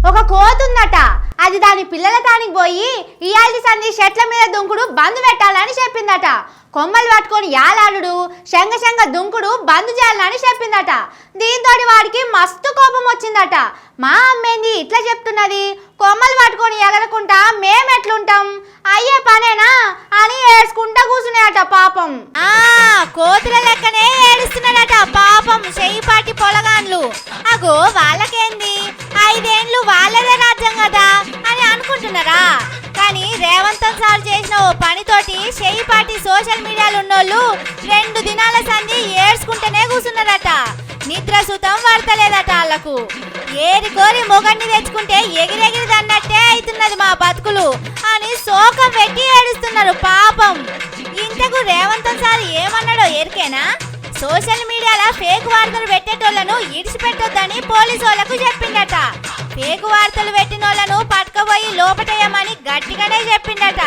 ఒక కోతుందట. అది దాని పిల్లల తానికి పోయి ఇయాల్టి సంధి చెట్ల మీద దుంకుడు బంద్ పెట్టాలని చెప్పిందట. కొమ్మలు పట్టుకొని యాలాడు శంగ దుంకుడు బంద్ చేయాలని చెప్పిందట. దీంతో వాడికి మస్తు కోపం వచ్చిందట. మా అమ్మేంది ఇట్లా చెప్తున్నది, కొమ్మలు పట్టుకొని ఎగరకుంటా మేమెట్లుంటాం, అయ్యే పనేనా అని ఏడ్చుకుంటా కూర్చున్నాయట. పాపం కోతుల లెక్కనే ఏడుస్తున్నాడట పాపం చెయ్యిపాటి పొలగాన్లు. అగో వాళ్ళకేంది, 5 ఏండ్లు వాళ్ళదే రాజ్యం కదా అని అనుకుంటున్నారా? కానీ రేవంత్ సార్ చేసిన ఓ పనితోటి చెయ్యిపాటి సోషల్ మీడియాలో ఉన్నోళ్ళు 2 దినాల సంధి ఏడ్చుకుంటేనే కూర్చున్నారట. నిద్ర సుతం పడతలేదట వాళ్ళకు. ఏరి కోరి మొగన్ని తెచ్చుకుంటే ఎగిరెగిరి దన్నట్టే అవుతున్నది మా బతుకులు అని శోకం పెట్టి ఏడుస్తున్నారు పాపం. ఇంతకు రేవంత్ సార్ ఏమన్నాడో ఎరికేనా? సోషల్ మీడియాలో ఫేక్ వార్తలు పెట్టేటోళ్లను ఇడిచిపెట్టొద్దని పోలీసు వాళ్ళకు చెప్పిండట. ఫేక్ వార్తలు పెట్టినోళ్లను పట్టుకుపోయి లోపటేయమని గట్టిగానే చెప్పిండట.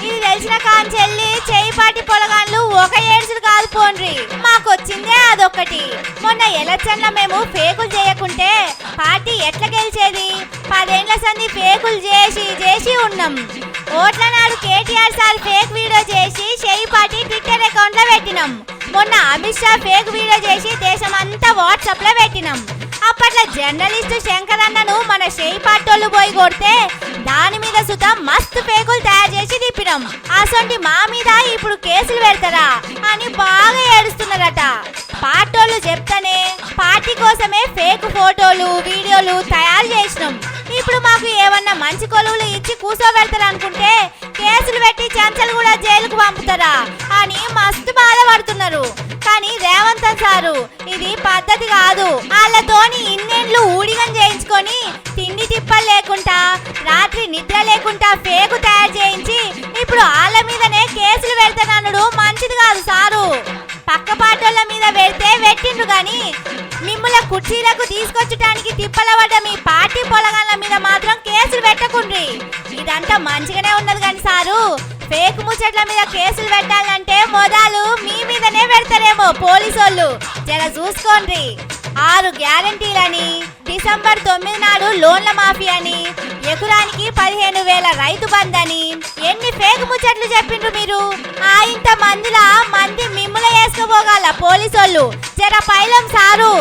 ఇది తెలిసిన కాంచెల్లి చెయ్యిపాటి పొలగాన్లు ఒక ఏడ్చుడు కాదు పోండ్రి, మాకొచ్చిందే అదొక్కటి. మొన్న ఎలక్షన్లో మేము ఫేకులు చేయకుంటే పార్టీ ఎట్లా గెలిచేది? 10 ఏండ్ల సంది ఫేకులు చేసి ఉన్నాం. ఓట్ల నాడు కేటీఆర్ సార్ ఫేక్ వీడియో చేసి చెయ్యిపాటి ట్విట్టర్ అకౌంట్ లో పెట్టినాం. మొన్న అమిత్ షా ఫేక్ వీడియో చేసి దేశమంతా వాట్సాప్ లో పెట్టినాం. అప్పట్లో జర్నలిస్టు శంకర్ అన్నను మన చెయ్యిపాటోళ్ళు పోయి కొడితే దాని మీద సుతం మస్తు ఫేకులు తయారు చేసి తిప్పినాం. అసొంటి మా మీద ఇప్పుడు కేసులు పెడతారా అని బాగా ఏడుస్తున్నారట. పాటోళ్ళు చెప్తానే పార్టీ కోసమే ఫేక్ ఫోటోలు వీడియోలు తయారు చేసినాం. ఇప్పుడు మాకు ఏమన్నా మంచి కొలువులు ఇచ్చి కూర్చోబెడతారనుకుంటే కేసులు పెట్టి చెంచలు కూడా జైలుకు పంపుతారా అని మస్తు బాధపడుతున్నారు. కానీ రేవంత్ సారు ఇది పద్ధతి కాదు. వాళ్ళతోని ఇన్నేళ్లు ఊడిగం చేయించుకొని తిండి తిప్పలు లేకుండా రాత్రి నిద్ర లేకుండా ఫేకు తయారు చేయించి ఇప్పుడు వాళ్ళ మీదనే కేసులు పెడతానన్నాడు మంచిది కాదు సారు. పక్క పాటోళ్ళ మీద పెడితే పెట్టిండ్రు గాని మిమ్మల్ని కుర్చీలకు తీసుకొచ్చడానికి తిప్పలబడ్డ మీ పార్టీ పొలగాళ్ళ మీద మాత్రం కేసులు పెట్టకుండ్రి. ఇదంతా మంచిగానే ఉన్నది కానీ సారు, ఫేక్ ముచ్చట్ల మీద కేసులు పెట్టాలంటే మొదలు మీ మీదనే పెడతారేమో పోలీసోళ్ళు. జర చూసుకోండి. 6 గ్యారంటీలని, డిసెంబర్ 9 నాడు లోన్ల మాఫీ అని, ఎకరానికి 15,000 రైతు బంధు అని ఎన్ని ఫేక్ ముచ్చట్లు చెప్పిండ్రు మీరు? ఇంత మంది మిమ్మల్ని వేసుకోబోగాల పోలీసోళ్ళు. జర పైలం సారు.